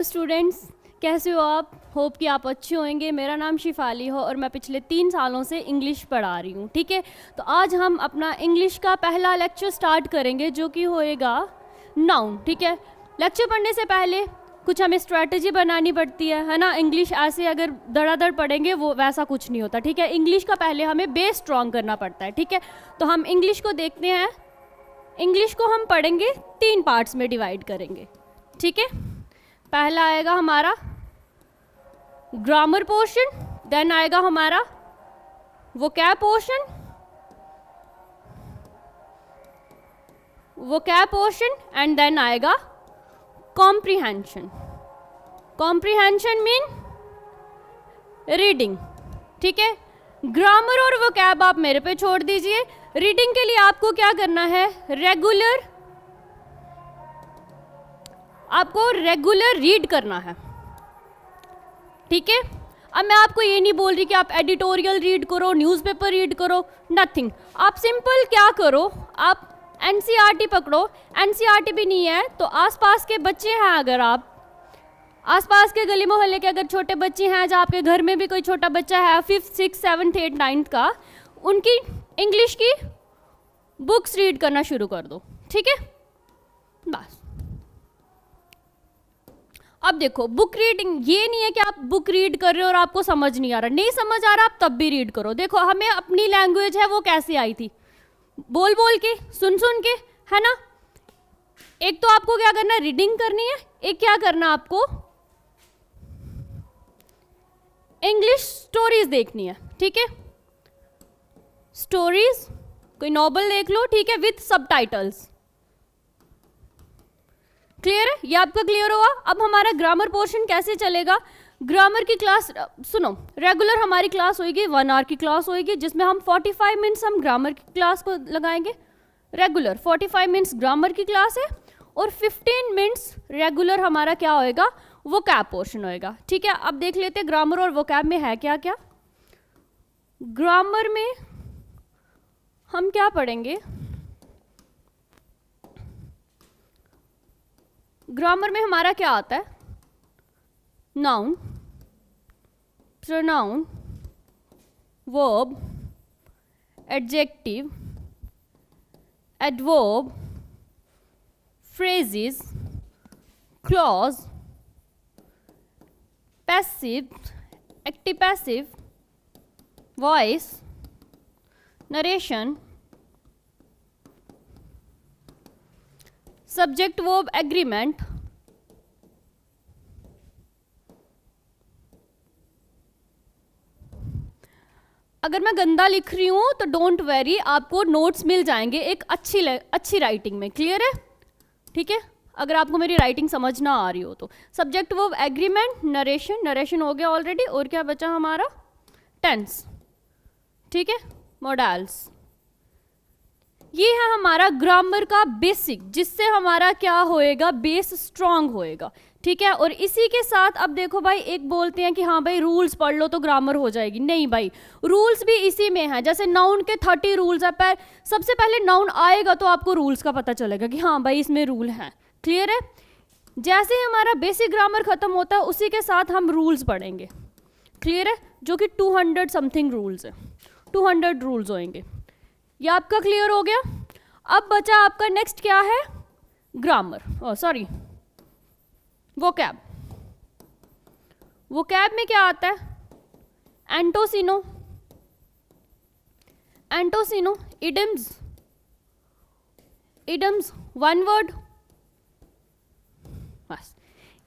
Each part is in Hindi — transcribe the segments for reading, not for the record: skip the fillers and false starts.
स्टूडेंट्स, कैसे हो आप? होप कि आप अच्छे होंगे। मेरा नाम शिफाली हो और मैं पिछले 3 सालों से इंग्लिश पढ़ा रही हूँ। ठीक है, तो आज हम अपना इंग्लिश का पहला लेक्चर स्टार्ट करेंगे जो कि होएगा नाउन। ठीक है, लेक्चर पढ़ने से पहले कुछ हमें स्ट्रैटेजी बनानी पड़ती है ना। इंग्लिश ऐसे अगर धड़ाधड़ पढ़ेंगे वो वैसा कुछ नहीं होता। ठीक है, इंग्लिश का पहले हमें बेस स्ट्रॉन्ग करना पड़ता है। ठीक है, तो हम इंग्लिश को देखते हैं। इंग्लिश को हम पढ़ेंगे 3 पार्ट्स में डिवाइड करेंगे। ठीक है, पहला आएगा हमारा ग्रामर पोर्शन, देन आएगा हमारा वोकैब पोर्शन, एंड देन आएगा कॉम्प्रिहेंशन। Comprehension mean reading. ठीक है, ग्रामर और वोकैब आप मेरे पे छोड़ दीजिए। रीडिंग के लिए आपको क्या करना है, आपको रेगुलर रीड करना है। ठीक है, अब मैं आपको ये नहीं बोल रही कि आप एडिटोरियल रीड करो, न्यूज़पेपर रीड करो, नथिंग। आप सिंपल क्या करो, आप एनसीईआरटी पकड़ो। एनसीईआरटी भी नहीं है तो आसपास के बच्चे हैं, अगर आप आसपास के गली मोहल्ले के अगर छोटे बच्चे हैं, जहाँ आपके घर में भी कोई छोटा बच्चा है 5th 6th 7th 8th 9th का, उनकी इंग्लिश की बुक्स रीड करना शुरू कर दो। ठीक है, बस। अब देखो, बुक रीडिंग ये नहीं है कि आप बुक रीड कर रहे हो और आपको समझ नहीं आ रहा। नहीं समझ आ रहा आप तब भी रीड करो। देखो, हमें अपनी लैंग्वेज है वो कैसे आई थी, बोल बोल के, सुन सुन के, है ना। एक तो आपको क्या करना है, रीडिंग करनी है। एक क्या करना आपको, इंग्लिश स्टोरीज देखनी है। ठीक है, स्टोरीज, कोई नॉवल देख लो, ठीक है, विथ सबटाइटल्स। क्लियर है, ये आपका क्लियर हुआ। अब हमारा ग्रामर पोर्शन कैसे चलेगा। ग्रामर की क्लास सुनो, रेगुलर हमारी क्लास होगी, 1 आवर की क्लास होगी, जिसमें हम 45 मिनट्स हम ग्रामर की क्लास को लगाएंगे। रेगुलर 45 मिनट्स ग्रामर की क्लास है और 15 मिनट्स रेगुलर हमारा क्या होएगा, वोकैब पोर्शन होएगा। ठीक है, अब देख लेते हैं ग्रामर और वोकैब में है क्या क्या। ग्रामर में हम क्या पढ़ेंगे, ग्रामर में हमारा क्या आता है, noun, pronoun, verb, adjective, adverb, phrases, clause, passive, active passive, voice, narration, subject verb agreement, अगर मैं गंदा लिख रही हूं तो डोंट वेरी, आपको नोट्स मिल जाएंगे एक अच्छी राइटिंग में। क्लियर है, ठीक है, अगर आपको मेरी राइटिंग समझ ना आ रही हो तो। सब्जेक्ट वर्ब एग्रीमेंट, नरेशन हो गया ऑलरेडी, और क्या बचा हमारा, टेंस। ठीक है, मोडाल्स। ये है हमारा ग्रामर का बेसिक, जिससे हमारा क्या होएगा, बेस स्ट्रांग होएगा। ठीक है, और इसी के साथ अब देखो भाई, एक बोलते हैं कि हाँ भाई रूल्स पढ़ लो तो ग्रामर हो जाएगी। नहीं भाई, रूल्स भी इसी में है। जैसे नाउन के 30 रूल्स है, पर सबसे पहले नाउन आएगा तो आपको रूल्स का पता चलेगा कि हाँ भाई इसमें रूल हैं। क्लियर है, जैसे ही हमारा बेसिक ग्रामर खत्म होता है उसी के साथ हम रूल्स पढ़ेंगे। क्लियर है, जो कि 200 समथिंग रूल्स है, 200 रूल्स होंगे। ये आपका क्लियर हो गया। अब बचा आपका नेक्स्ट क्या है, ग्रामर, सॉरी वोकैब। वोकैब में क्या आता है, एंटोसिनो, इडम्स, वन वर्ड, बस।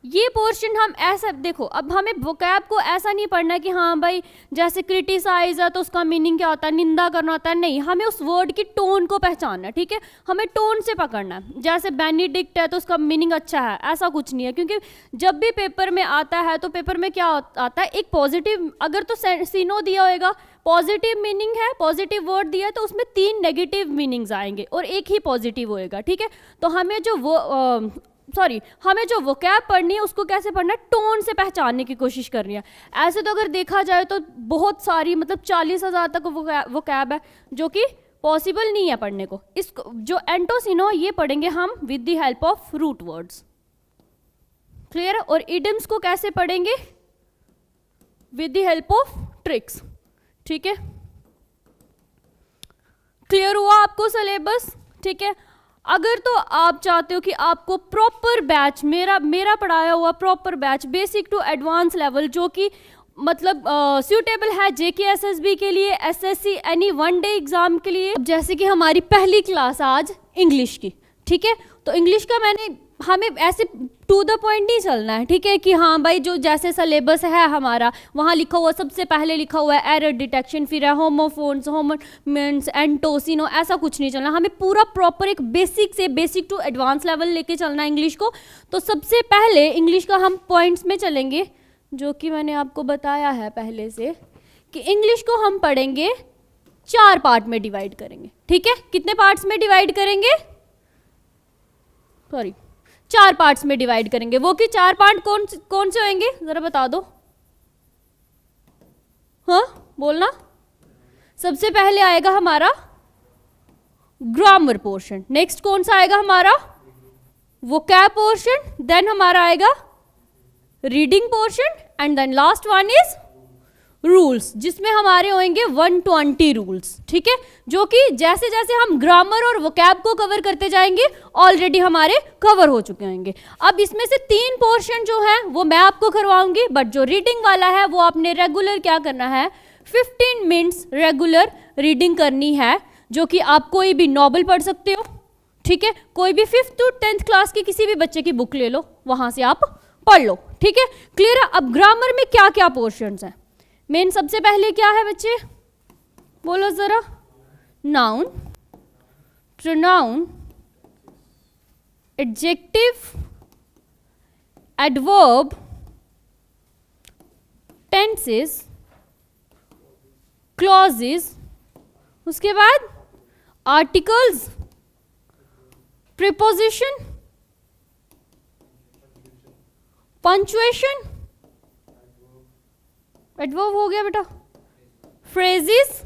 ये पोर्शन हम ऐसा देखो, अब हमें वोकैब को ऐसा नहीं पढ़ना कि हाँ भाई जैसे क्रिटिसाइज है तो उसका मीनिंग क्या होता है, निंदा करना होता है। नहीं, हमें उस वर्ड की टोन को पहचानना है। ठीक है, हमें टोन से पकड़ना है। जैसे बेनिडिक्ट है तो उसका मीनिंग अच्छा है, ऐसा कुछ नहीं है। क्योंकि जब भी पेपर में आता है तो पेपर में क्या आता है, एक पॉजिटिव, अगर तो सीनो दिया होगा पॉजिटिव मीनिंग है, पॉजिटिव वर्ड दिया है, तो उसमें 3 नेगेटिव मीनिंग्स आएंगे और एक ही पॉजिटिव होएगा। ठीक है, तो हमें जो वोकैब पढ़नी है उसको कैसे पढ़ना है, टोन से पहचानने की कोशिश करनी है। ऐसे तो अगर देखा जाए तो बहुत सारी, मतलब 40,000 तक वोकैब है जो कि पॉसिबल नहीं है पढ़ने को। इसको जो एंटोसिनो ये पढ़ेंगे हम with the help of root words. Clear है? और इडियम्स को कैसे पढ़ेंगे? With the help of tricks, ठीक है? क्लियर हुआ आपको सिलेबस? ठीक है। अगर तो आप चाहते हो कि आपको प्रॉपर बैच, मेरा पढ़ाया हुआ proper batch basic to advance level, जो कि मतलब सूटेबल है JKSSB के लिए, SSC any one day exam के लिए। जैसे कि हमारी पहली क्लास आज इंग्लिश की, ठीक है? तो इंग्लिश का हमें ऐसे टू द पॉइंट नहीं चलना है, ठीक है? कि हाँ भाई जो जैसे सिलेबस है हमारा वहाँ लिखा हुआ, सबसे पहले लिखा हुआ है एरर डिटेक्शन, फिर है होमोफोन्स, होमोमेंट्स, एंटोसिनो, ऐसा कुछ नहीं चलना। हमें पूरा प्रॉपर एक बेसिक से बेसिक टू एडवांस लेवल लेके चलना है इंग्लिश को। तो सबसे पहले इंग्लिश का हम पॉइंट्स में चलेंगे, जो कि मैंने आपको बताया है पहले से कि इंग्लिश को हम पढ़ेंगे 4 पार्ट में डिवाइड करेंगे, ठीक है? कितने पार्ट्स में डिवाइड करेंगे? 4 पार्ट्स में डिवाइड करेंगे। वो कि 4 पार्ट कौन से होंगे जरा बता दो। हाँ बोलना। सबसे पहले आएगा हमारा ग्रामर पोर्शन, नेक्स्ट कौन सा आएगा हमारा? वोकैब पोर्शन, देन हमारा आएगा reading portion, and then last one is rules, जिसमें हमारे होंगे 120 रूल्स, ठीक है? जो कि जैसे जैसे हम ग्रामर और वोकैब को कवर करते जाएंगे ऑलरेडी हमारे कवर हो चुके होंगे। अब इसमें से 3 पोर्शन जो है वो मैं आपको करवाऊंगी, बट जो रीडिंग वाला है वो आपने रेगुलर क्या करना है, 15 मिनट्स रेगुलर रीडिंग करनी है, जो कि आप कोई भी नॉवल पढ़ सकते हो, ठीक है? कोई भी 5th to 10th क्लास की किसी भी बच्चे की बुक ले लो, वहां से आप पढ़ लो, ठीक है? क्लियर है? अब ग्रामर में क्या क्या पोर्शंस हैं? मेन सबसे पहले क्या है बच्चे, बोलो जरा। Noun, pronoun, adjective, adverb, tenses, clauses, उसके बाद आर्टिकल्स, प्रीपोजिशन, पंक्चुएशन, एडवर्ब हो गया बेटा, फ्रेजेस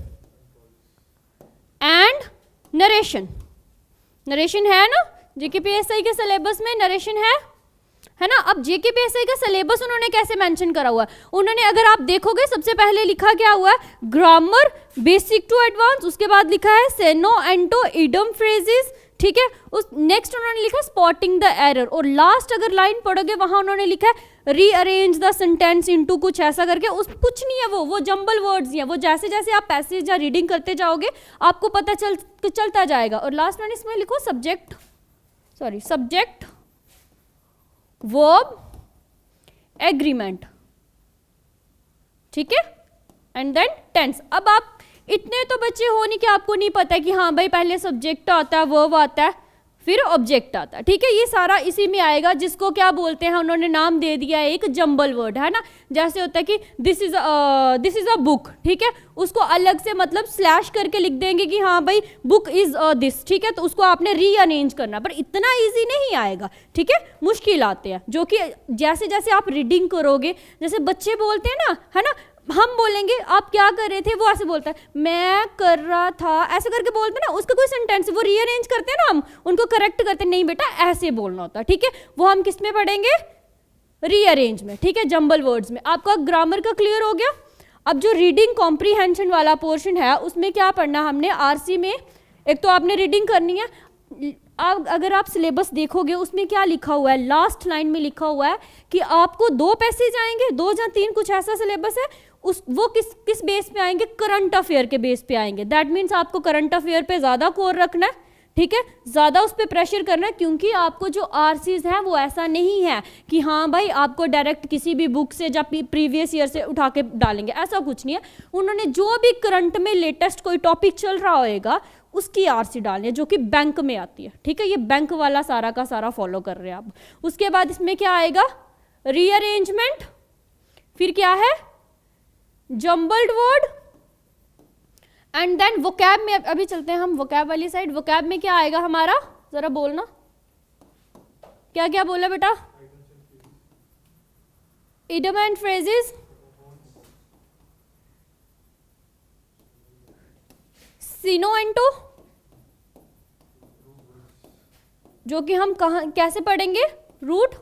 एंड नरेशन। नरेशन है ना JKPSI के सिलेबस में, नरेशन है ना? अब JKPSI का सिलेबस उन्होंने कैसे मेंशन करा हुआ है? उन्होंने, अगर आप देखोगे, सबसे पहले लिखा क्या हुआ है, ग्रामर बेसिक टू एडवांस, उसके बाद लिखा है सेनो एंटो इडम फ्रेजेस, ठीक है? उस नेक्स्ट उन्होंने लिखा स्पॉटिंग द एरर, और लास्ट अगर लाइन पढ़ोगे वहां उन्होंने लिखा है रीअरेंज द सेंटेंस इनटू कुछ ऐसा करके। उस कुछ नहीं है, वो जंबल वर्ड्स ही है, वो जैसे जैसे आप पैसेज या रीडिंग करते जाओगे आपको पता चलता जाएगा। और लास्ट में इसमें लिखो सब्जेक्ट वर्ब एग्रीमेंट, ठीक है? And then tense. अब आप इतने तो बच्चे हो नहीं कि आपको नहीं पता है कि हाँ भाई पहले सब्जेक्ट आता है, वर्ब आता है, फिर ऑब्जेक्ट आता है, ठीक है? ये सारा इसी में आएगा, जिसको क्या बोलते हैं, उन्होंने नाम दे दिया है एक जंबल वर्ड, है ना? जैसे होता है कि दिस इज अ बुक, ठीक है? उसको अलग से मतलब स्लैश करके लिख देंगे कि हाँ भाई बुक इज दिस, ठीक है? तो उसको आपने रीअरेंज करना, पर इतना ईजी नहीं आएगा, ठीक है? मुश्किल आते हैं, जो कि जैसे जैसे आप रीडिंग करोगे, जैसे बच्चे बोलते हैं ना, है ना, हम बोलेंगे आप क्या कर रहे थे, वो ऐसे बोलता है मैं कर रहा था, ऐसे करके बोलते हैं ना, उसका कोई सेंटेंस वो रीअरेंज करते हैं ना, हम उनको करेक्ट करते हैं, नहीं बेटा ऐसे बोलना होता है, ठीक है? वो हम किस में पढ़ेंगे, रीअरेंज में, ठीक है? जंबल वर्ड्स में। आपका ग्रामर का क्लियर हो गया। अब जो रीडिंग कॉम्प्रीहेंशन वाला पोर्शन है उसमें क्या पढ़ना हमने, RC में एक तो आपने रीडिंग करनी है। अगर आप सिलेबस देखोगे उसमें क्या लिखा हुआ है, लास्ट लाइन में लिखा हुआ है कि आपको 2 पैसेज आएंगे, 2 या 3 कुछ ऐसा सिलेबस है, वो किस बेस पे आएंगे, करंट अफेयर के बेस पे आएंगे। दैट मीन्स आपको करंट अफेयर पे ज्यादा कोर रखना है, ठीक है? ज्यादा उस पर प्रेशर करना है, क्योंकि आपको जो RCs है वो ऐसा नहीं है कि हाँ भाई आपको डायरेक्ट किसी भी बुक से या प्रीवियस ईयर से उठा के डालेंगे, ऐसा कुछ नहीं है। उन्होंने जो भी करंट में लेटेस्ट कोई टॉपिक चल रहा होएगा उसकी RC डालनी है, जो कि बैंक में आती है, ठीक है? ये बैंक वाला सारा का सारा फॉलो कर रहे हैं आप। उसके बाद इसमें क्या आएगा, रीअरेंजमेंट, फिर क्या है, jumbled word, and then vocab में अभी चलते हैं हम वोकैब वाली साइड। वोकैब में क्या आएगा हमारा, जरा बोलना, क्या क्या बोला बेटा, इडियम एंड फ्रेजेस, सिनोएंटो, जो कि हम कहाँ कैसे पढ़ेंगे, रूट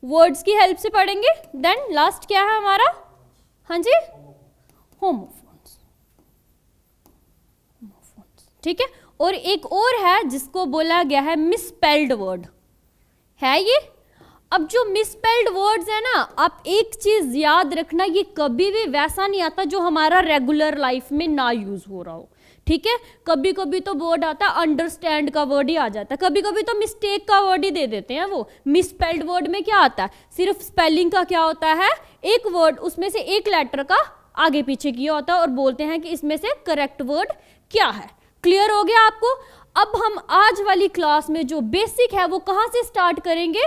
वर्ड्स की हेल्प से पढ़ेंगे। देन लास्ट क्या है हमारा, हाँ जी, होमोफोन्स। ठीक है, और एक और है जिसको बोला गया है मिसस्पेल्ड वर्ड है ये। अब जो मिसस्पेल्ड वर्ड्स है ना, आप एक चीज याद रखना, ये कभी भी वैसा नहीं आता जो हमारा रेगुलर लाइफ में ना यूज हो रहा हो। ठीक है, कभी कभी तो वर्ड आता है अंडरस्टैंड का वर्ड ही आ जाता है, कभी कभी तो मिस्टेक का वर्ड ही दे देते हैं वो। मिसस्पेल्ड वर्ड में क्या आता है, सिर्फ स्पेलिंग का क्या होता है, एक वर्ड उसमें से एक लेटर का आगे पीछे किया होता है और बोलते हैं कि इसमें से करेक्ट वर्ड क्या है। क्लियर हो गया आपको? अब हम आज वाली क्लास में जो बेसिक है वो कहां से स्टार्ट करेंगे,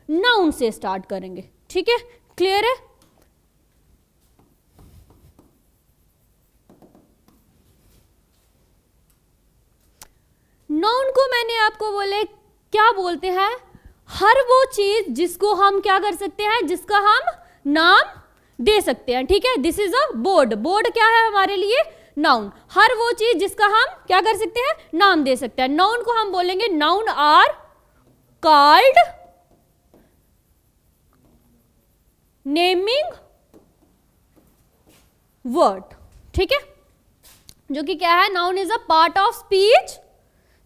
नाउन से स्टार्ट करेंगे। ठीक है, क्लियर है? नाउन को मैंने आपको बोले क्या बोलते हैं, हर वो चीज जिसको हम क्या कर सकते हैं, जिसका हम नाम दे सकते हैं। ठीक है, this is a board. Board क्या है हमारे लिए, नाउन। हर वो चीज जिसका हम क्या कर सकते हैं, नाम दे सकते हैं। नाउन को हम बोलेंगे noun are called naming word. ठीक है, जो कि क्या है, noun is a part of speech.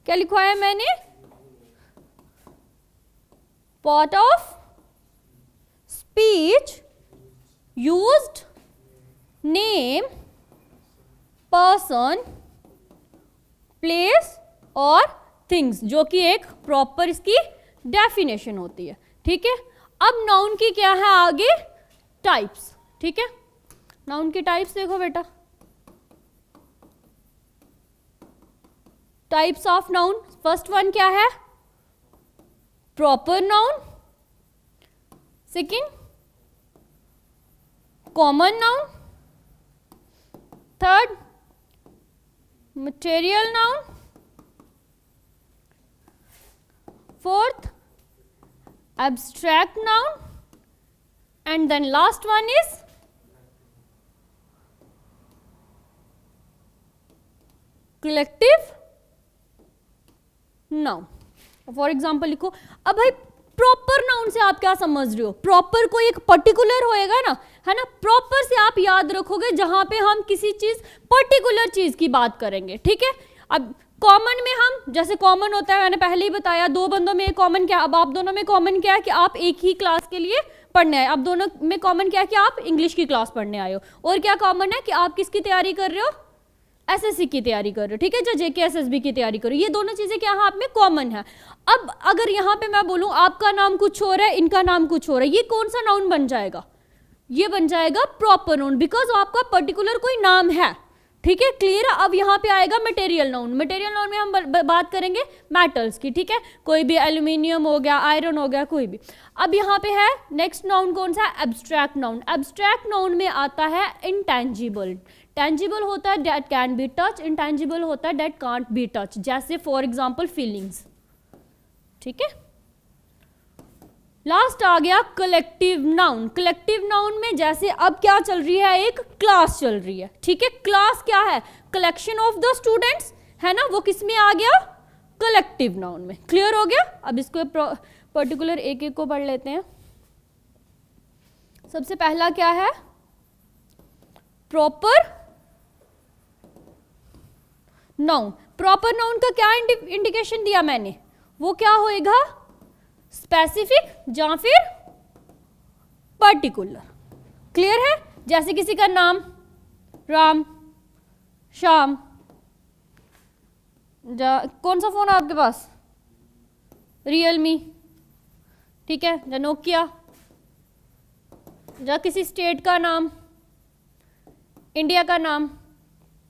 क्या लिखवाया है मैंने, part of speech used name person place और थिंग्स, जो कि एक प्रॉपर इसकी डेफिनेशन होती है। ठीक है, अब नाउन की क्या है आगे, टाइप्स। ठीक है, नाउन की टाइप्स देखो बेटा, types of noun. First one क्या है, proper noun. Second, common noun. Third, material noun. Fourth, abstract noun, and then last one is collective noun। For example लिखो। अब भाई प्रॉपर नाउन से आप क्या समझ रहे हो, प्रॉपर कोई एक पर्टिकुलर होएगा ना, है ना। प्रॉपर से आप याद रखोगे जहां पे हम किसी चीज पर्टिकुलर चीज की बात करेंगे। ठीक है, अब कॉमन में हम, जैसे कॉमन होता है, मैंने पहले ही बताया, दो बंदों में कॉमन क्या, अब आप दोनों में कॉमन क्या है कि आप एक ही क्लास के लिए पढ़ने आए। अब दोनों में कॉमन क्या है कि आप इंग्लिश की क्लास पढ़ने आए हो। और क्या कॉमन है कि आप किसकी तैयारी कर रहे हो, एसएससी की तैयारी कर रहे हो। ठीक है, जो जेके एसएसबी की तैयारी करो, ये दोनों चीजें क्या है आप में कॉमन है। अब अगर यहाँ पे मैं बोलूं आपका नाम कुछ और है, इनका नाम कुछ और है, ये कौन सा नाउन बन जाएगा, ये बन जाएगा प्रॉपर नाउन, बिकॉज आपका पर्टिकुलर कोई नाम है। ठीक है, क्लियर है? अब यहाँ पे आएगा मटेरियल नाउन। मटेरियल नाउन में हम बात करेंगे मेटल्स की। ठीक है, कोई भी एल्यूमिनियम हो गया, आयरन हो गया, कोई भी। अब यहाँ पे है नेक्स्ट नाउन कौन सा, एब्स्ट्रैक्ट नाउन। एब्स्ट्रैक्ट नाउन में आता है इंटेंजिबल। टेंजिबल होता है date can be touch, intangible होता है डेट कांट बी टच, जैसे फॉर एग्जाम्पल फीलिंग्स। ठीक है, लास्ट आ गया कलेक्टिव नाउन। कलेक्टिव नाउन में जैसे अब क्या चल रही है, एक क्लास चल रही है। ठीक है, क्लास क्या है, कलेक्शन ऑफ द स्टूडेंट्स, है ना, वो किस में आ गया, कलेक्टिव नाउन में। क्लियर हो गया? अब इसको पर्टिकुलर एक एक को पढ़ लेते हैं। सबसे पहला क्या है, प्रॉपर नाउन। प्रॉपर नाउन का क्या इंडिकेशन दिया मैंने, वो क्या होएगा, स्पेसिफिक या फिर पर्टिकुलर। क्लियर है? जैसे किसी का नाम राम, श्याम, कौन सा फोन है आपके पास, रियलमी। ठीक है, या नोकिया, या किसी स्टेट का नाम, इंडिया का नाम,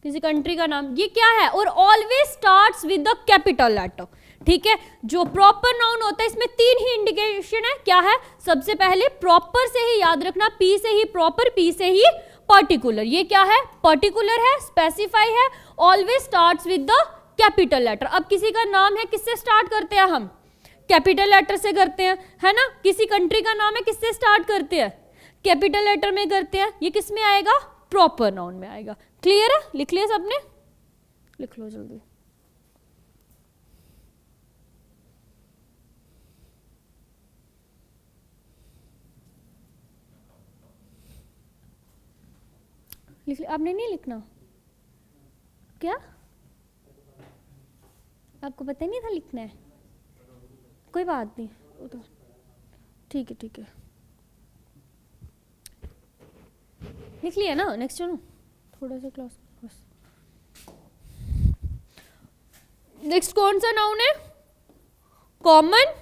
किसी कंट्री का नाम, ये क्या है, और always starts with the capital letter. ठीक है, जो प्रॉपर नाउन होता है इसमें तीन ही इंडिकेशन है। क्या है, सबसे पहले प्रॉपर से ही याद रखना, पी से ही प्रॉपर, पी से ही पर्टिकुलर। ये क्या है, पर्टिकुलर है, स्पेसिफाई है, always starts with the capital letter. अब किसी का नाम है, किससे स्टार्ट करते हैं हम, कैपिटल लेटर से करते हैं, है ना। किसी कंट्री का नाम है, किससे स्टार्ट करते हैं, कैपिटल लेटर में करते हैं। ये किस में आएगा, प्रॉपर नाउन में आएगा। क्लियर है? लिख लिया सबने, लिख लो जल्दी। लिख लिया आपने? नहीं लिखना क्या? आपको पता ही नहीं था लिखना है? कोई बात नहीं, वो तो ठीक है ठीक है, लिख लिया ना? नेक्स्ट चलो थोड़ा सा क्लास बस। नेक्स्ट कौन सा नाउन है? कॉमन।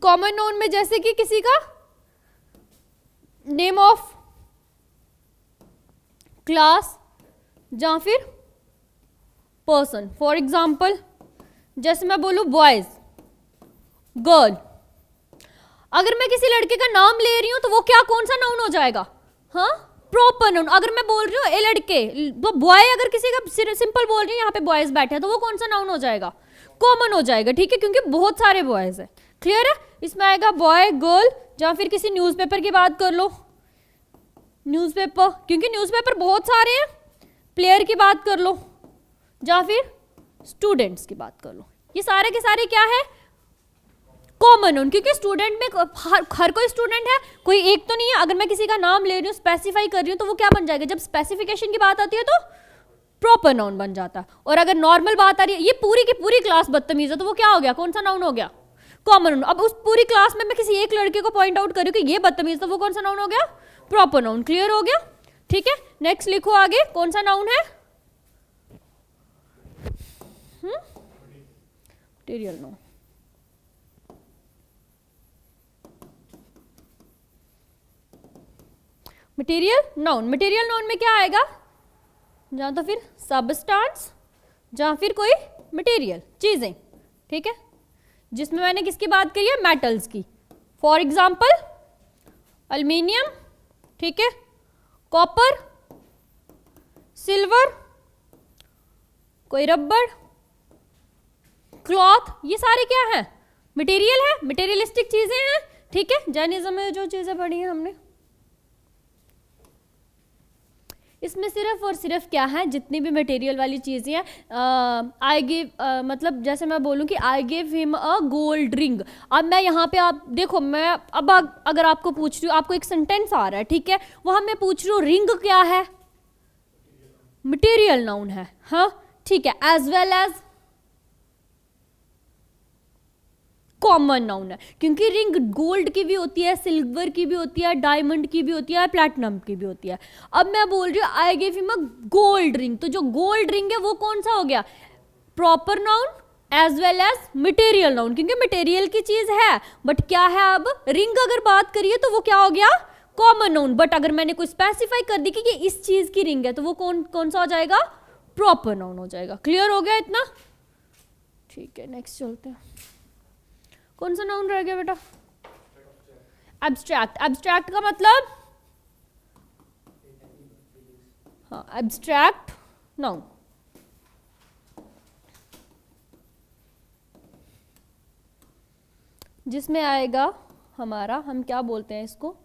कॉमन नाउन में जैसे कि किसी का नेम ऑफ क्लास या फिर पर्सन। फॉर एग्जाम्पल जैसे मैं बोलूं बॉयज, गर्ल, अगर मैं किसी लड़के का नाम ले रही हूं तो वो क्या, कौन सा नाउन हो जाएगा? हाँ, प्रॉपर नाउन। अगर मैं बोल रही हूँ ए लड़के, तो बॉय अगर किसी का सिंपल बोल रही हूँ, यहाँ पे बॉयज बैठे हैं, तो वो कौन सा नाउन हो जाएगा? कॉमन हो जाएगा, ठीक है, क्योंकि बहुत सारे बॉयज है। क्लियर है? इसमें आएगा बॉय, गर्ल, या फिर किसी न्यूज़पेपर की बात कर लो, न्यूज़पेपर, क्योंकि न्यूज़पेपर बहुत सारे हैं। प्लेयर की बात कर लो, या फिर स्टूडेंट्स की बात कर लो। ये सारे के सारे क्या है? कॉमन नाउन, क्योंकि स्टूडेंट में हर कोई स्टूडेंट है, कोई एक तो नहीं है। अगर मैं किसी का नाम ले रही हूँ, स्पेसिफाई कर रही हूँ, तो वो क्या बन जाएगा? जब स्पेसिफिकेशन की बात आती है तो प्रॉपर नाउन बन जाता है। और अगर नॉर्मल बात आ रही है, ये पूरी की पूरी क्लास बदतमीज है, तो वो क्या हो गया? कौन सा नाउन हो गया? Common noun. अब उस पूरी क्लास में मैं किसी एक लड़के को पॉइंट आउट करूँ कि ये बदतमीज, तो वो कौन सा नाउन हो गया? Proper noun. क्लियर हो गया? ठीक है, नेक्स्ट लिखो आगे, कौन सा नाउन है? Material noun. Material noun, material noun में क्या आएगा? या तो फिर सबस्टेंस, या फिर कोई मटेरियल, चीजें, ठीक है, जिसमें मैंने किसकी बात करी है? मेटल्स की। फॉर एग्जाम्पल एल्युमिनियम, ठीक है, कॉपर, सिल्वर, कोई रबड़, क्लॉथ, ये सारे क्या है? मटेरियल है, मटेरियलिस्टिक चीजें हैं, ठीक है। जैनिज्म में जो चीजें पढ़ी हैं हमने, इसमें सिर्फ और सिर्फ क्या है, जितनी भी मटेरियल वाली चीज़ें हैं, आई गिव, मतलब जैसे मैं बोलूँ कि I give him a gold ring. अब मैं यहाँ पे, आप देखो, मैं अब अगर आपको पूछ रही हूँ, आपको एक सेंटेंस आ रहा है, ठीक है, वहाँ मैं पूछ रही हूँ रिंग क्या है? मटेरियल नाउन है, हाँ, ठीक है। As well as common noun है, क्योंकि रिंग गोल्ड की भी होती है, सिल्वर की भी होती है, डायमंड की भी होती है, प्लैटिनम की भी होती है। अब मैं बोल रही हूँ I give him a gold ring, तो जो गोल्ड रिंग है वो कौन सा हो गया? Proper noun as well as material noun, क्योंकि मटेरियल की चीज है, बट क्या है? अब रिंग अगर बात करिए तो वो क्या हो गया? Common noun. बट अगर मैंने कोई स्पेसिफाई कर दी कि ये इस चीज की रिंग है, तो वो कौन सा हो जाएगा? प्रॉपर नाउन हो जाएगा। क्लियर हो गया इतना? ठीक है, नेक्स्ट चलते हैं। कौन सा नाउन रह गया बेटा? एब्स्ट्रैक्ट। एब्स्ट्रैक्ट का मतलब, हाँ, एब्स्ट्रैक्ट नाउन, जिसमें आएगा हमारा, हम क्या बोलते हैं इसको,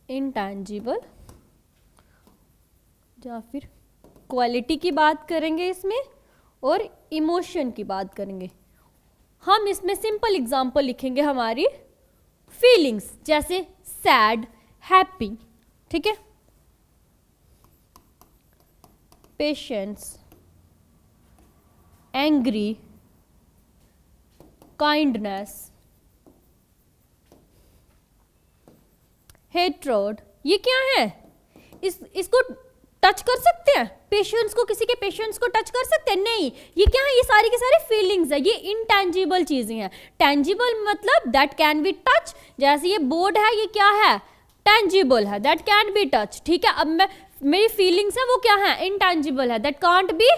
इंटैंजिबल, या फिर क्वालिटी की बात करेंगे इसमें, और इमोशन की बात करेंगे। हम इसमें सिंपल एग्जांपल लिखेंगे हमारी फीलिंग्स, जैसे सैड, हैप्पी, ठीक है, पेशेंस, एंग्री, काइंडनेस, हेट्रेड। ये क्या है? इसको टच कर सकते हैं? पेशेंस को, किसी के पेशेंस को टच कर सकते हैं? नहीं। ये क्या है? ये सारी की सारी फीलिंग्स है, ये इनटैंजिबल चीजें हैं। टैंजिबल मतलब दैट कैन बी टच, जैसे ये बोर्ड है, ये क्या है? टैंजिबल है, दैट कैन बी टच, ठीक है। अब मैं, मेरी फीलिंग्स है वो क्या है? इनटैंजिबल है, that can't be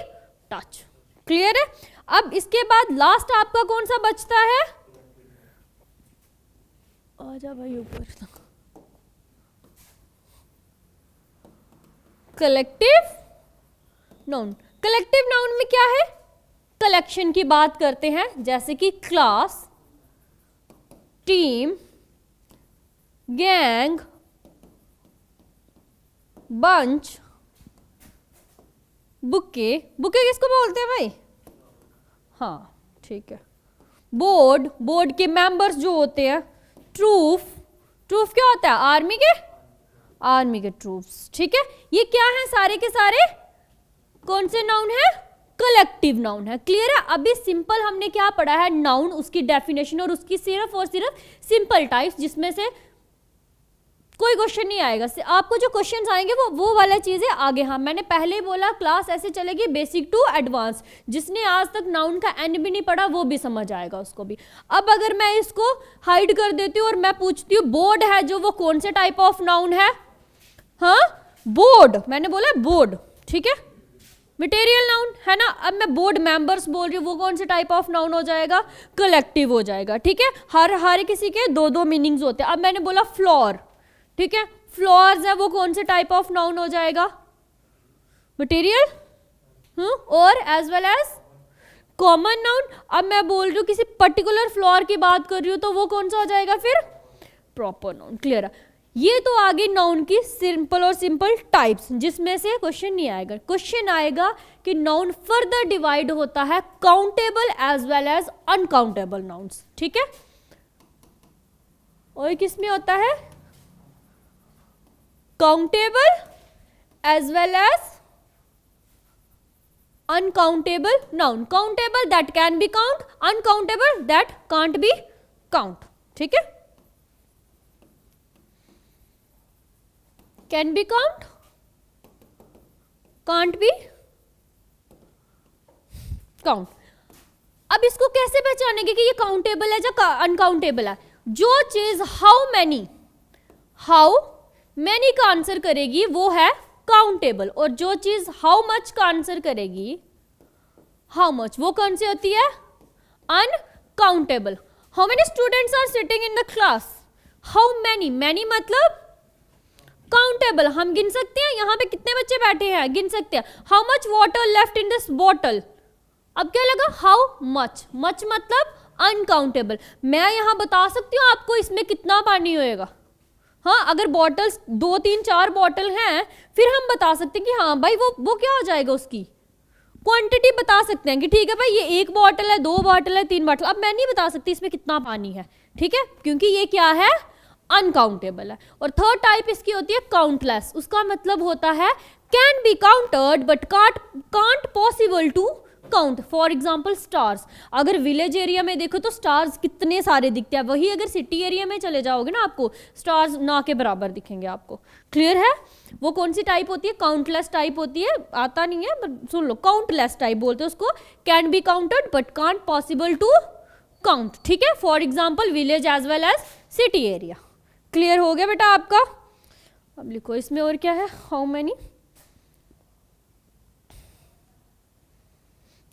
touch. Clear है? अब इसके बाद लास्ट आपका कौन सा बचता है? आजा भाई ऊपर। Collective noun. कलेक्टिव नाउन में क्या है? कलेक्शन की बात करते हैं, जैसे कि class, team, gang, bunch, bouquet. Bouquet किसको बोलते हैं भाई? हाँ, ठीक है। बोर्ड, बोर्ड के मेंबर्स जो होते हैं। ट्रूफ, ट्रूफ क्या होता है? आर्मी के आर्मी के ट्रूप्स, ठीक है। ये क्या है सारे के सारे, कौन से नाउन है, कलेक्टिव नाउन है, क्लियर है। अभी सिंपल हमने क्या पढ़ा है, नाउन, उसकी डेफिनेशन और उसकी सिर्फ और सिर्फ सिंपल टाइप्स, जिसमें से कोई क्वेश्चन नहीं आएगा। आपको जो क्वेश्चन आएंगे वो वाला चीज़ है आगे। हाँ, मैंने पहले ही बोला क्लास ऐसे चलेगी बेसिक टू एडवांस। जिसने आज तक नाउन का एन भी नहीं पढ़ा वो भी समझ आएगा उसको भी। अब अगर मैं इसको हाइड कर देती हूँ और मैं पूछती हूँ बोर्ड है जो, वो कौन से टाइप ऑफ नाउन है, हाँ बोर्ड, मैंने बोला बोर्ड, ठीक है, मटेरियल नाउन है ना। अब मैं बोर्ड मेंबर्स बोल रही हूँ, वो कौन से टाइप ऑफ नाउन हो जाएगा, कलेक्टिव हो जाएगा, ठीक है। हर किसी के दो दो मीनिंग्स होते हैं। अब मैंने बोला फ्लोर, ठीक है, फ्लोर्स है, वो कौन से टाइप ऑफ नाउन हो जाएगा, मटेरियल, और as well as common noun. अब मैं बोल रही हूँ किसी पर्टिकुलर फ्लोर की बात कर रही हूँ तो वो कौन सा हो जाएगा फिर, प्रॉपर नाउन, क्लियर है। ये तो आगे नाउन की सिंपल और सिंपल टाइप्स, जिसमें से क्वेश्चन नहीं आएगा। क्वेश्चन आएगा कि नाउन फर्दर डिवाइड होता है countable as well as uncountable nouns, ठीक है। और किस में होता है, countable as well as uncountable noun. Countable that can be count, uncountable that can't be count, ठीक है। Can be count, can't be count. अब इसको कैसे पहचानेंगे कि ये काउंटेबल है या अनकाउंटेबल है। जो चीज हाउ मैनी का आंसर करेगी वो है काउंटेबल, और जो चीज हाउ मच का आंसर करेगी, हाउ मच, वो कौन सी होती है, uncountable. How many students are sitting in the class, how many, many मतलब काउंटेबल, हम गिन सकते हैं यहाँ पे कितने बच्चे बैठे हैं, गिन सकते हैं। How much water left in this bottle, अब क्या लगा, हाउ मच, मच मतलब अनकाउंटेबल। मैं यहाँ बता सकती हूँ आपको इसमें कितना पानी होएगा, हाँ, अगर बॉटल्स 2 3 4 बॉटल हैं फिर हम बता सकते हैं कि हाँ भाई वो क्या हो जाएगा, उसकी क्वांटिटी बता सकते हैं कि ठीक है भाई ये 1 बॉटल है, 2 बॉटल है, 3 बॉटल। अब मैं नहीं बता सकती इसमें कितना पानी है, ठीक है, क्योंकि ये क्या है, अनकाउंटेबल है। और थर्ड टाइप इसकी होती है काउंटलेस। उसका मतलब होता है can be counted but can't possible to count. For example stars, अगर विलेज एरिया में देखो तो स्टार्स कितने सारे दिखते हैं, वही अगर सिटी एरिया में चले जाओगे ना आपको स्टार्स ना के बराबर दिखेंगे आपको, क्लियर है। वो कौन सी टाइप होती है, काउंटलेस टाइप होती है। आता नहीं है बट सुन लो, काउंटलेस टाइप बोलते हैं उसको, can be counted but can't possible to count, ठीक है। For example village as well as city area, clear हो गया बेटा आपका। अब लिखो इसमें और क्या है, हाउ मैनी,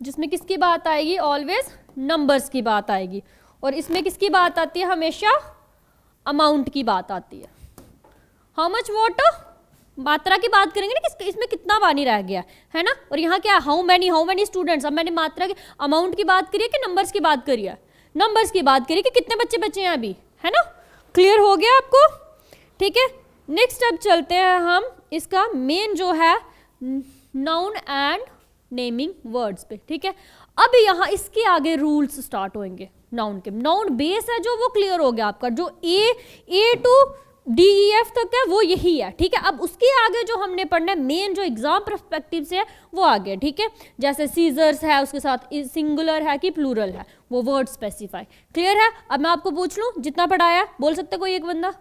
जिसमें किसकी बात आएगी, ऑलवेज नंबर्स की बात आएगी। और इसमें किसकी बात आती है, हमेशा अमाउंट की बात आती है। हाउ मच वाटर, मात्रा की बात करेंगे ना, इसमें कितना पानी रह गया है ना। और यहाँ क्या, हाउ मैनी स्टूडेंट्स। अब मैंने मात्रा की, अमाउंट की बात करी है कि नंबर्स की बात करी है, नंबर्स की बात करी कि कितने बच्चे बचे हैं अभी, है ना। क्लियर हो गया आपको, ठीक है। नेक्स्ट अब चलते हैं हम इसका मेन जो है नाउन एंड नेमिंग वर्ड्स पे, ठीक है। अब यहाँ इसके आगे रूल्स स्टार्ट होंगे नाउन के। नाउन बेस है जो, वो क्लियर हो गया आपका, जो ए टू DEF तक है वो यही है, ठीक है। अब उसके आगे जो हमने पढ़ना है मेन, जो एग्जाम पर्सपेक्टिव से है वो आगे, ठीक है। जैसे सीजर्स है, उसके साथ सिंगुलर है कि प्लूरल है, वो वर्ड स्पेसिफाई, क्लियर है। अब मैं आपको पूछ लूँ, जितना पढ़ाया बोल सकते कोई एक बंदा,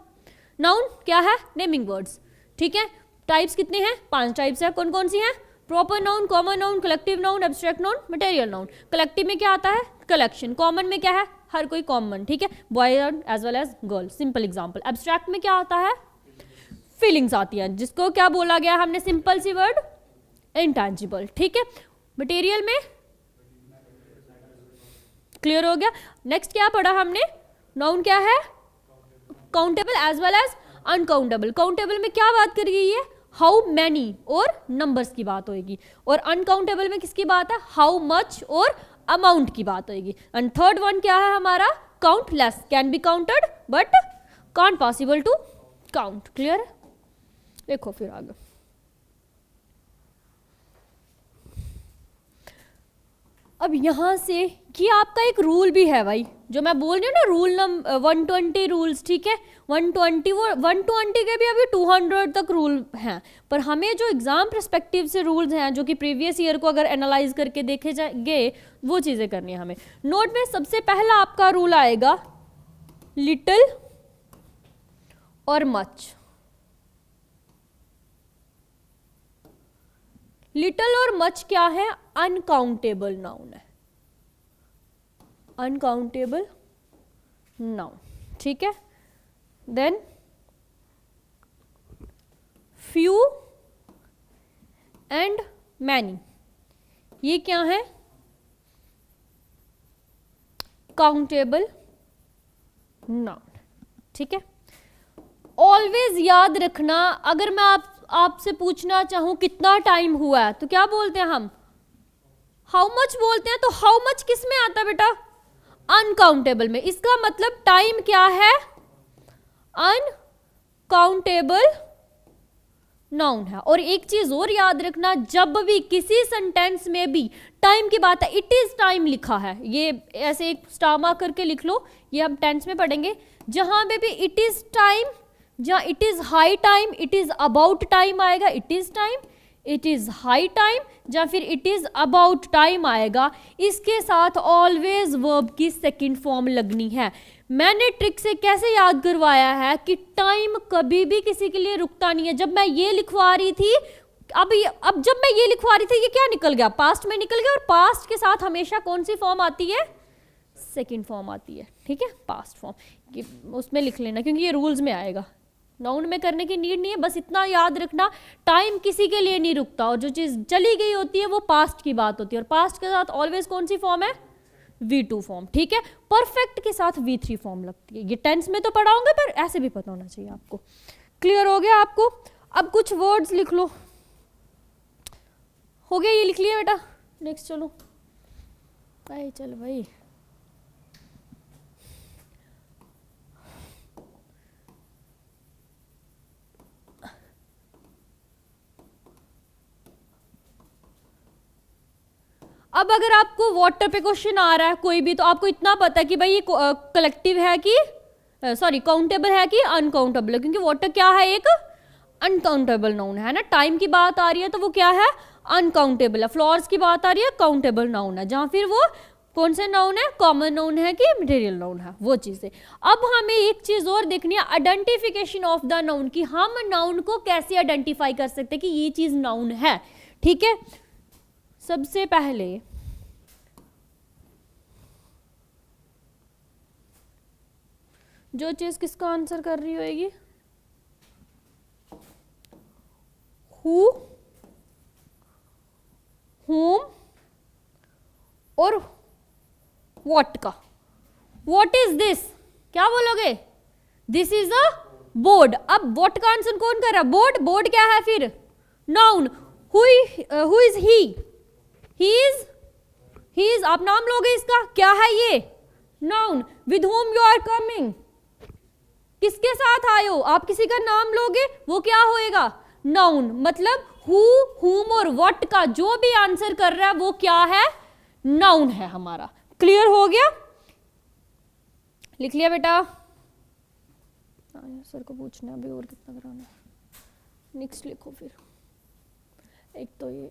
नाउन क्या है, नेमिंग वर्ड्स, ठीक है। टाइप्स कितने हैं, 5 टाइप्स है। कौन कौन सी हैं, proper noun, common noun, collective noun, abstract noun, material noun. Collective में क्या आता है, कलेक्शन। कॉमन में क्या है, हर कोई कॉमन, ठीक है, boy as well as girl, simple example. Abstract में क्या आता है, फीलिंग्स आती है, जिसको क्या बोला गया हमने, सिंपल सी वर्ड, इंटेंजिबल, ठीक है। मटेरियल में क्लियर हो गया। नेक्स्ट क्या पढ़ा हमने, नाउन क्या है, countable as well as uncountable. Countable में क्या बात करी गई है, हाउ मैनी और नंबर्स की बात होगी। और अनकाउंटेबल में किसकी बात है, हाउ मच और अमाउंट की बात होगी। एंड थर्ड वन क्या है हमारा, countless, can be counted but can't possible to count, clear है। देखो फिर आगे, अब यहां से ये आपका एक रूल भी है भाई, जो मैं बोल रही हूँ ना रूल नंबर 120 रूल्स, ठीक है, 120 वो 120 के भी अभी 200 तक रूल हैं, पर हमें जो एग्जाम पर्सपेक्टिव से रूल्स हैं जो कि प्रीवियस ईयर को अगर एनालाइज करके देखे जाएंगे वो चीज़ें करनी है हमें। नोट में सबसे पहला आपका रूल आएगा लिटिल और मच। लिटिल और मच क्या है? अनकाउंटेबल नाउन है, अनकाउंटेबल नाउन, ठीक है। देन फ्यू एंड मैनी, ये क्या है? काउंटेबल नाउन, ठीक है। ऑलवेज याद रखना, अगर मैं आपसे पूछना चाहूं कितना टाइम हुआ है तो क्या बोलते हैं हम? हाउ मच बोलते हैं। तो हाउ मच किस में आता है बेटा? अनकाउंटेबल में। इसका मतलब टाइम क्या है? अनकाउंटेबल नाउन है। और एक चीज और याद रखना, जब भी किसी सेंटेंस में भी टाइम की बात है, इट इज टाइम लिखा है, ये ऐसे एक स्टार मार्क करके लिख लो, ये हम टेंस में पढ़ेंगे। जहां पे भी इट इज टाइम, जहां it is high time, it is about time आएगा, it is time, it is high time, या फिर इट इज अबाउट टाइम आएगा, इसके साथ ऑलवेज वर्ब की सेकंड फॉर्म लगनी है। मैंने ट्रिक से कैसे याद करवाया है कि टाइम कभी भी किसी के लिए रुकता नहीं है। जब मैं ये लिखवा रही थी, अब जब मैं ये लिखवा रही थी, ये क्या निकल गया? पास्ट में निकल गया। और पास्ट के साथ हमेशा कौन सी फॉर्म आती है? सेकंड फॉर्म आती है, ठीक है, पास्ट फॉर्म। उसमें लिख लेना क्योंकि ये रूल्स में आएगा, नाउन में करने की नीड नहीं है। बस इतना याद रखना, टाइम किसी के लिए नहीं रुकता, और जो चीज़ चली गई होती है वो पास्ट की बात होती है। और पास्ट के साथ ऑलवेज कौन सी फॉर्म है? V2 फॉर्म, ठीक है। परफेक्ट के साथ V3 फॉर्म लगती है। ये टेंस में तो पढ़ाऊंगा, पर ऐसे भी पता होना चाहिए आपको। क्लियर हो गया आपको? अब कुछ वर्ड्स लिख लो। हो गया, ये लिख लिया बेटा। नेक्स्ट चलो भाई, चलो भाई। अब अगर आपको वाटर पे क्वेश्चन आ रहा है कोई भी, तो आपको इतना पता है कि भाई ये कलेक्टिव है कि सॉरी काउंटेबल है कि अनकाउंटेबल है, क्योंकि वाटर क्या है? एक अनकाउंटेबल नाउन है ना। टाइम की बात आ रही है तो वो क्या है? अनकाउंटेबल है। फ्लोर्स की बात आ रही है, काउंटेबल नाउन है। जहां फिर वो कौन से नाउन है? कॉमन नाउन है कि मटेरियल नाउन है, वो चीजें। अब हमें एक चीज और देखनी है, आइडेंटिफिकेशन ऑफ द नाउन, की हम नाउन को कैसे आइडेंटिफाई कर सकते हैं कि ये चीज नाउन है, ठीक है। सबसे पहले जो चीज किसका आंसर कर रही होगी? हु, whom और what का। what is this? क्या बोलोगे? This is a board. अब what का आंसर कौन कर रहा है? बोर्ड। बोर्ड क्या है फिर? Noun. Who is he? He is आप नाम लोगे इसका, क्या है ये? Noun. With whom you are coming, किसके साथ आए हो? आप किसी का नाम लोगे, वो क्या होएगा? नाउन। मतलब हु, whom और what का जो भी आंसर कर रहा है वो क्या है? नाउन है हमारा। क्लियर हो गया? लिख लिया बेटा? सर को पूछना है अभी और कितना कराना है। नेक्स्ट लिखो फिर। एक तो ये,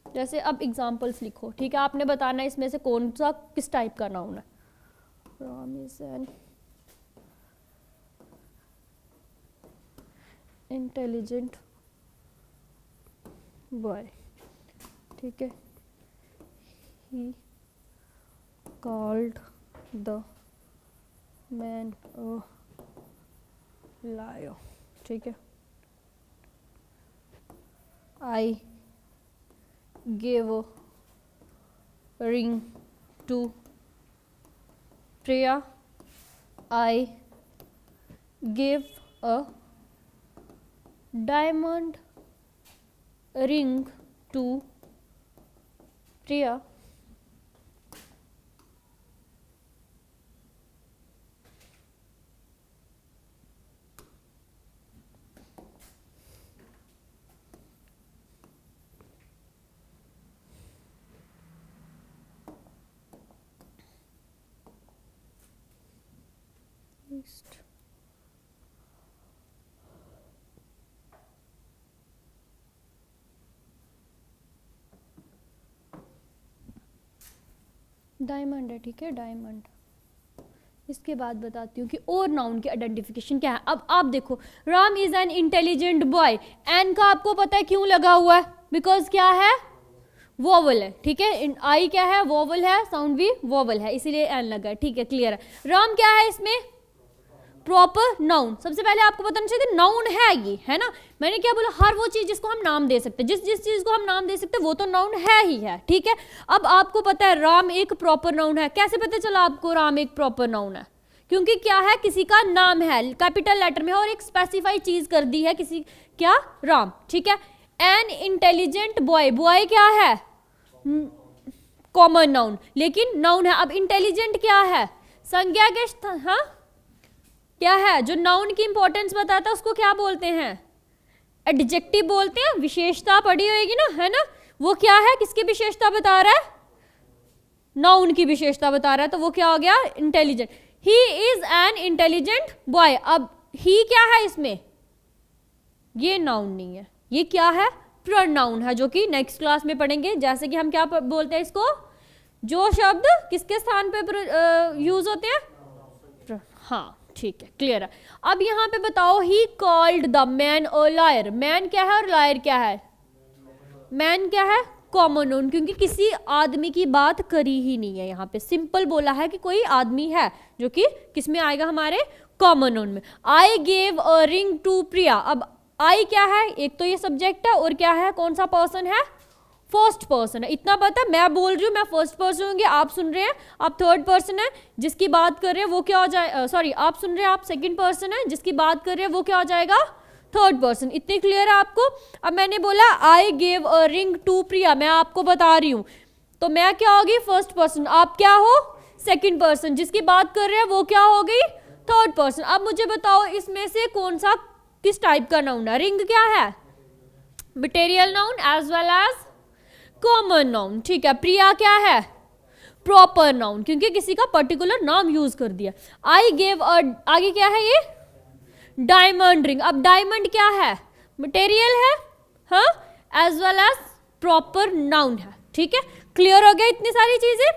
जैसे अब एग्जाम्पल्स लिखो, ठीक है। आपने बताना है इसमें से कौन सा किस टाइप का नाउन है। Ram is an intelligent boy, ठीक है। He called the man a liar, ठीक है। आई gave a ring to Priya. I gave a diamond ring to Priya. East, diamond है, ठीक है, डायमंड। इसके बाद बताती हूँ कि और नाउन की आइडेंटिफिकेशन क्या है। अब आप देखो, Ram is an intelligent boy, an का आपको पता है क्यों लगा हुआ है, बिकॉज क्या है, वोवल है, ठीक है, आई क्या है, वोवल है, साउंड भी वोवल है, इसीलिए एन लगा है, ठीक है, क्लियर है। राम क्या है इसमें, प्रॉपर नाउन। सबसे पहले आपको बताना चाहिए नाउन है ये, है ना, मैंने क्या बोला, हर वो चीज जिसको हम नाम दे सकते हैं, जिस चीज को हम नाम दे सकते हैं वो तो नाउन है ही है, ठीक है। अब आपको पता है राम एक प्रॉपर नाउन है, कैसे पता चला आपको राम एक प्रॉपर नाउन है, क्योंकि क्या है, किसी का नाम है, कैपिटल लेटर में, और एक स्पेसिफाई चीज कर दी है किसी, क्या, राम, ठीक है। एन इंटेलिजेंट बॉय, बॉय क्या है, कॉमन नाउन, लेकिन नाउन है। अब इंटेलिजेंट क्या है, संज्ञा के, हाँ क्या है, जो नाउन की इंपॉर्टेंस बताता है उसको क्या बोलते हैं, एडजेक्टिव बोलते हैं। विशेषता पढ़ी होगी ना, है ना, वो क्या है, किसकी विशेषता बता रहा है, नाउन की विशेषता बता रहा है, तो वो क्या हो गया, intelligent. He is an intelligent boy. अब ही क्या है इसमें, ये नाउन नहीं है, ये क्या है, प्रोनाउन है, जो कि नेक्स्ट क्लास में पढ़ेंगे। जैसे कि हम क्या बोलते हैं इसको, जो शब्द किसके स्थान पे यूज होते हैं, हाँ ठीक है, क्लियर है। अब यहाँ पे बताओ, he called the man a liar, man क्या है और लायर क्या है, मैन क्या है, कॉमन नाउन, क्योंकि किसी आदमी की बात करी ही नहीं है, यहाँ पे सिंपल बोला है कि कोई आदमी है, जो कि किस में आएगा, हमारे कॉमन नाउन में। I gave a ring to Priya. अब आई क्या है, एक तो ये सब्जेक्ट है, और क्या है, कौन सा पर्सन है, फर्स्ट पर्सन है, इतना पता है। मैं बोल रही हूँ मैं फर्स्ट पर्सन होंगे, आप सुन रहे हैं आप थर्ड पर्सन है, जिसकी बात कर रहे हैं वो क्या हो जाए, सॉरी आप सुन रहे हैं आप सेकंड पर्सन है, जिसकी बात कर रहे हैं वो क्या हो जाएगा, थर्ड पर्सन। इतनी क्लियर है आपको। अब मैंने बोला I gave a ring to Priya, मैं आपको बता रही हूँ, तो मैं क्या होगी, फर्स्ट पर्सन, आप क्या हो, सेकंड पर्सन, जिसकी बात कर रहे हैं वो क्या हो गई, थर्ड पर्सन। अब मुझे बताओ इसमें से कौन सा किस टाइप का नाउन है, रिंग क्या है, material noun as well as common noun, ठीक है। प्रिया क्या है, प्रॉपर नाउन, क्योंकि किसी का पर्टिकुलर नाम यूज कर दिया। आई गेव अ, आगे क्या है ये, डायमंड रिंग। अब डायमंड क्या है, मटेरियल है, हाँ, as well as proper noun है, ठीक है, क्लियर हो गया इतनी सारी चीजें।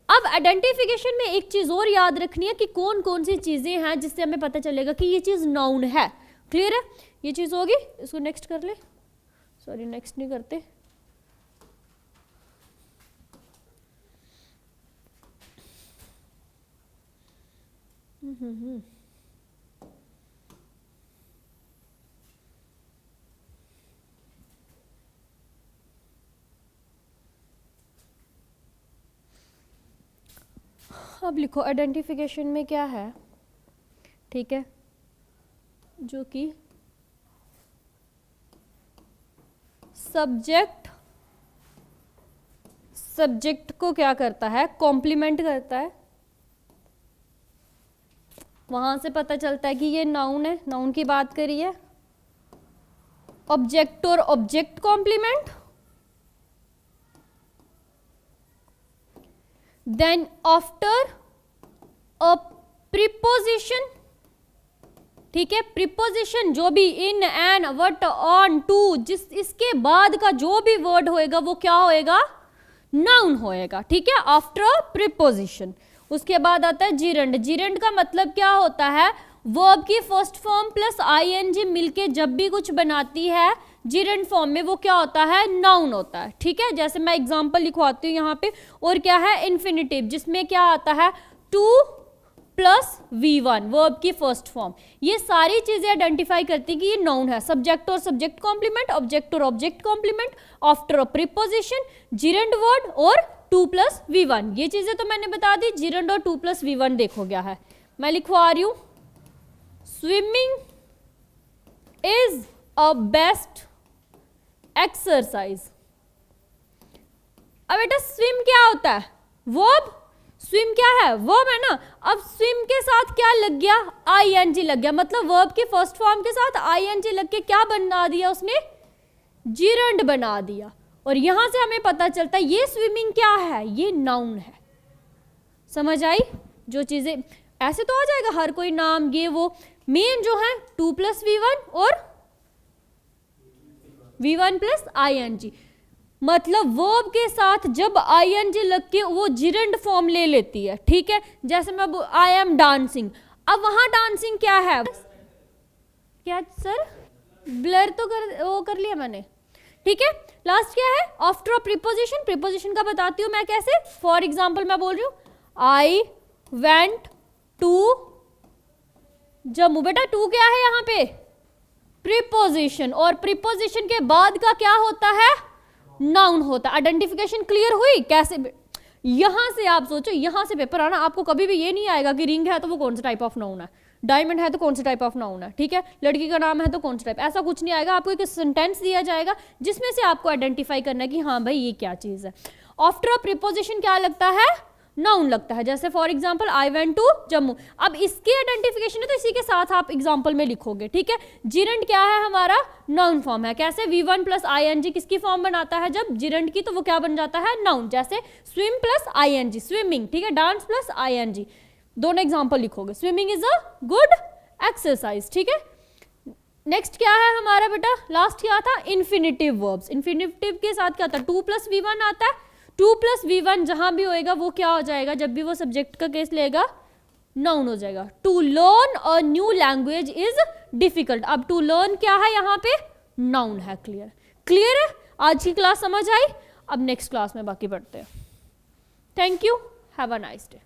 अब आइडेंटिफिकेशन में एक चीज और याद रखनी है कि कौन कौन सी चीजें हैं जिससे हमें पता चलेगा कि ये चीज नाउन है, क्लियर है, ये चीज होगी। इसको नेक्स्ट कर ले, सॉरी नेक्स्ट नहीं करते, अब लिखो आइडेंटिफिकेशन में क्या है, ठीक है, जो कि सब्जेक्ट को क्या करता है, कॉम्प्लीमेंट करता है, वहां से पता चलता है कि ये नाउन है, नाउन की बात करी है। ऑब्जेक्ट और object complement, then after a preposition, ठीक है, प्रीपोजिशन जो भी in, an, at, on, to, जिस इसके बाद का जो भी वर्ड होएगा वो क्या होएगा, नाउन होएगा, ठीक है, आफ्टर अ प्रीपोजिशन। उसके बाद आता है जीरंड। जीरंड का मतलब क्या होता है, वर्ब की फर्स्ट फॉर्म प्लस आईएनजी मिलके जब भी कुछ बनाती है जीरंड फॉर्म में, वो क्या होता है, नाउन होता है, ठीक है। जैसे मैं एग्जांपल लिखवाती हूँ यहाँ पे, और क्या है, इन्फिनिटिव, जिसमें क्या आता है, टू प्लस V1, वर्ब की फर्स्ट फॉर्म। ये सारी चीजें आइडेंटिफाई करती है कि ये नाउन है। सब्जेक्ट और सब्जेक्ट कॉम्प्लीमेंट, ऑब्जेक्ट और object complement, after a preposition, gerund word और 2 प्लस V1। ये चीजें तो मैंने बता दी, जीरंड और 2 प्लस V1 देखो क्या है, मैं लिखवा रही हूं, swimming is a best exercise. अब बेटा स्विम क्या होता है, वर्ब, स्विम क्या है, वर्ब है ना। अब स्विम के साथ क्या लग गया, आईएनजी लग गया, मतलब वर्ब की फर्स्ट फॉर्म के साथ आईएनजी लग के क्या बना दिया उसने, जीरंड बना दिया। और यहां से हमें पता चलता है ये स्विमिंग क्या है, ये नाउन है। समझ आई, जो चीजें ऐसे तो आ जाएगा हर कोई नाम ये वो। मेन जो है 2 + V1 और V1 + ING, मतलब वर्ब के साथ जब ING लग के वो जिरंड फॉर्म ले लेती है, ठीक है। जैसे मैं आई एम डांसिंग, अब वहां डांसिंग क्या है, क्या सर ब्लर तो कर लिया मैंने, ठीक है। लास्ट क्या है, आफ्टर अ प्रीपोजिशन, प्रीपोजिशन का बताती हूं मैं कैसे। फॉर एग्जाम्पल मैं बोल रही हूं आई वेंट टू जम्मू, बेटा टू क्या है यहाँ पे, प्रीपोजिशन, और प्रीपोजिशन के बाद का क्या होता है, नाउन होता है। आइडेंटिफिकेशन क्लियर हुई कैसे। यहां से आप सोचो, यहां से पेपर आना, आपको कभी भी ये नहीं आएगा कि रिंग है तो वो कौन सा टाइप ऑफ नाउन है, डायमंड है तो कौन सा टाइप ऑफ नाउन है, ठीक है, लड़की का नाम है तो कौन सा टाइप, ऐसा कुछ नहीं आएगा। आपको एक सेंटेंस दिया जाएगा जिसमें से आपको आइडेंटिफाई करना है कि हाँ भाई ये क्या चीज है। आफ्टर अ प्रीपोजिशन क्या लगता है, नाउन लगता है। जैसे for example I went to Jammu, अब इसके आइडेंटिफिकेशन है तो इसी के साथ आप एग्जाम्पल में लिखोगे, ठीक है। जिरंड क्या है हमारा, नाउन फॉर्म है। कैसे, V1 + ING किसकी फॉर्म बनाता है जब जिरंड की, तो वो क्या बन जाता है, नाउन। जैसे स्विम + ING स्विमिंग, ठीक है। डांस + ING, दोनों एग्जाम्पल लिखोगे। Swimming is a good exercise, ठीक है। नेक्स्ट क्या है हमारा बेटा, लास्ट क्या था, इन्फिनिटिव वर्ब्स। इन्फिनिटिव के साथ क्या था, 2 + V1 आता है। 2 + V1 जहां भी होएगा वो क्या हो जाएगा, जब भी वो सब्जेक्ट का केस लेगा, नाउन हो जाएगा। To learn a new language is difficult, अब टू लर्न क्या है यहाँ पे, नाउन है। क्लियर, क्लियर है, आज की क्लास समझ आई। अब नेक्स्ट क्लास में बाकी पढ़ते हैं। Thank you, have a nice day.